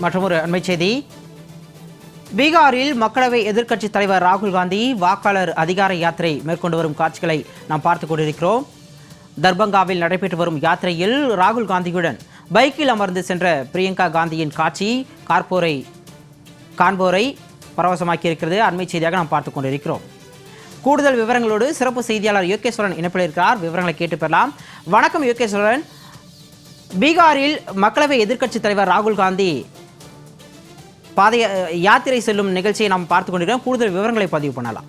மற்றொரு அண்மை செய்தி. பீகாரில் மக்களவை எதிர்க்கட்சித் தலைவர் ராகுல் காந்தி வாக்காளர் அதிகார யாத்திரை மேற்கொண்டு வரும் காட்சிகளை நாம் பார்த்துக் கொண்டிருக்கிறோம். தர்பங்காவில் நடைபெற்று வரும் யாத்திரையில் ராகுல் காந்தியுடன் பைக்கில் அமர்ந்து சென்ற பிரியங்கா காந்தியின் காட்சி காண்போரை பரவசமாக்கியிருக்கிறது. அண்மை செய்தியாக நாம் பார்த்துக் கொண்டிருக்கிறோம். கூடுதல் விவரங்களோடு சிறப்பு செய்தியாளர் யோகேஸ்வரன் இணைப்பில் இருக்கிறார். விவரங்களை கேட்டு பெறலாம். வணக்கம் யோகேஸ்வரன். பீகாரில் மக்களவை எதிர்க்கட்சித் தலைவர் ராகுல் காந்தி யாத்திரை செல்லும் நிகழ்ச்சியை நாம் பார்த்துக் கொண்டிருக்கிறோம். கூடுதல் விவரங்களை பதிவு பண்ணலாம்.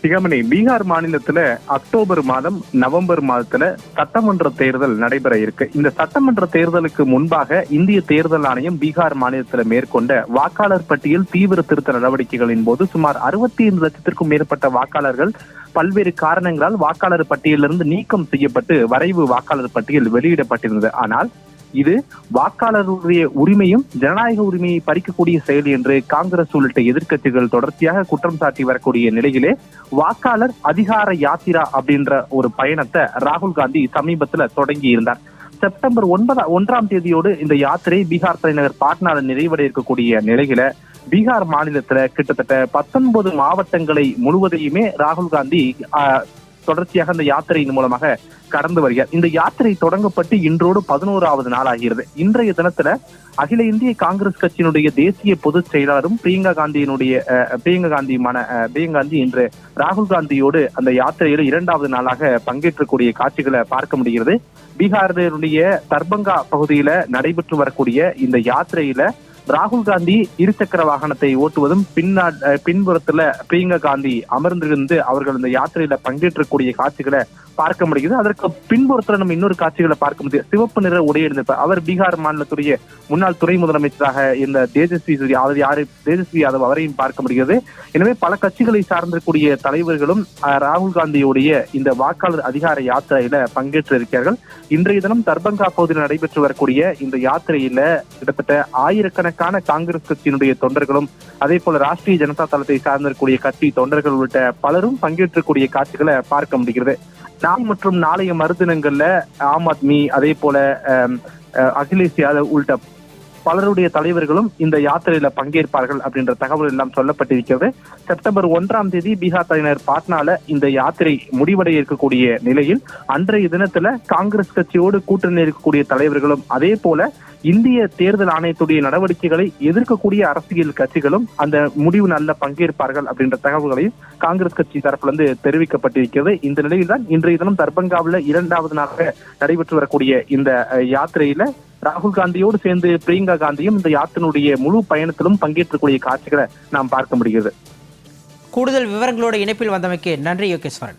சிகாமணி, பீகார் மாநிலத்துல அக்டோபர் மாதம் நவம்பர் மாதத்துல சட்டமன்ற தேர்தல் நடைபெற இருக்கு. இந்த சட்டமன்ற தேர்தலுக்கு முன்பாக இந்திய தேர்தல் ஆணையம் பீகார் மாநிலத்துல மேற்கொண்ட வாக்காளர் பட்டியல் தீவிர திருத்த நடவடிக்கைகளின் போது சுமார் 65 லட்சத்திற்கும் மேற்பட்ட வாக்காளர்கள் பல்வேறு காரணங்களால் வாக்காளர் பட்டியலிருந்து நீக்கம் செய்யப்பட்டு வரைவு வாக்காளர் பட்டியல் வெளியிடப்பட்டிருந்தது. ஆனால் இது வாக்காளருடைய உரிமையும் ஜனநாயக உரிமையை பறிக்கக்கூடிய செயல் என்று காங்கிரஸ் உள்ளிட்ட எதிர்க்கட்சிகள் தொடர்ச்சியாக குற்றம் சாட்டி வரக்கூடிய நிலையிலே வாக்காளர் அதிகார யாத்திரா அப்படின்ற ஒரு பயணத்தை ராகுல் காந்தி சமீபத்துல தொடங்கி இருந்தார். செப்டம்பர் 1ஆம் தேதியோடு இந்த யாத்திரை பீகார் தலைநகர் பாட்னால நிறைவடைய இருக்கக்கூடிய நிலையில பீகார் மாநிலத்துல கிட்டத்தட்ட 19 மாவட்டங்களை முழுவதையுமே ராகுல் காந்தி தொடர்ச்சியாக இந்த யாத்திரையின் மூலமாக கடந்து வருகிறார். இந்த யாத்திரை தொடங்கப்பட்டு இன்றோடு 11வது நாள் ஆகிறது. இன்றைய தினத்துல அகில இந்திய காங்கிரஸ் கட்சியினுடைய தேசிய பொதுச் செயலாளரும் பிரியங்கா காந்தி இன்று ராகுல் காந்தியோடு அந்த யாத்திரையில 2வது நாளாக பங்கேற்றக்கூடிய காட்சிகளை பார்க்க முடிகிறது. பீகாரினுடைய தர்பங்கா பகுதியில நடைபெற்று வரக்கூடிய இந்த யாத்திரையில ராகுல் காந்தி இருசக்கர வாகனத்தை ஓட்டுவதும் பின்புறத்துல பிரியங்கா காந்தி அமர்ந்திருந்து அவர்கள் இந்த யாத்திரையில பங்கேற்றக்கூடிய காட்சிகளை பார்க்க முடிகிறது. அதற்கு பின்புறத்துல நம்ம இன்னொரு காட்சிகளை பார்க்க முடியும். சிவப்பு நிற உடையெடுப்பார். அவர் பீகார் மாநிலத்துடைய முன்னாள் துணை முதலமைச்சராக இந்த தேஜஸ்வி யாதவ் அவரையும் பார்க்க முடிகிறது. எனவே பல கட்சிகளை சார்ந்திருக்கூடிய தலைவர்களும் ராகுல் காந்தியுடைய இந்த வாக்காளர் அதிகார யாத்திரையில பங்கேற்று இருக்கிறார்கள். இன்றைய தினம் தர்பங்கா பகுதியில் நடைபெற்று வரக்கூடிய இந்த யாத்திரையில கிட்டத்தட்ட ஆயிரக்கணக்கான காங்கிரஸ் கட்சியினுடைய தொண்டர்களும் அதே போல ராஷ்டிரிய ஜனதா தளத்தை சார்ந்திருக்கூடிய கட்சி தொண்டர்கள் உள்ளிட்ட பலரும் பங்கேற்றக்கூடிய காட்சிகளை பார்க்க முடிகிறது. நாளை மற்றும் நாளைய மறுதினங்கள்ல ஆம் ஆத்மி அதே போல அகிலேஷ் யாதவ் உள்ளிட்ட பலருடைய தலைவர்களும் இந்த யாத்திரையில பங்கேற்பார்கள் அப்படின்ற தகவல் எல்லாம் சொல்லப்பட்டிருக்கிறது. செப்டம்பர் 1ஆம் தேதி பீகார் தலைநகர் பாட்னால இந்த யாத்திரை முடிவடைய இருக்கக்கூடிய நிலையில் அன்றைய தினத்துல காங்கிரஸ் கட்சியோடு கூட்டணி இருக்கக்கூடிய தலைவர்களும் அதே போல இந்திய தேர்தல் ஆணையத்துடைய நடவடிக்கைகளை எதிர்க்கக்கூடிய அரசியல் கட்சிகளும் அந்த முடிவு நாள்ல பங்கேற்பார்கள் அப்படின்ற தகவல்களையும் காங்கிரஸ் கட்சி தரப்புல இருந்து தெரிவிக்கப்பட்டிருக்கிறது. இந்த நிலையில் தான் இன்றைய தினம் தர்பங்காவில் 2வது நாளாக நடைபெற்று வரக்கூடிய இந்த யாத்திரையில ராகுல் காந்தியோடு சேர்ந்து பிரியங்கா காந்தியும் இந்த யாத்திரையுடைய முழு பயணத்திலும் பங்கேற்றக்கூடிய காட்சிகளை நாம் பார்க்க முடிகிறது. கூடுதல் விவரங்களோட இணைப்பில் வந்தமைக்கு நன்றி யோகேஸ்வரன்.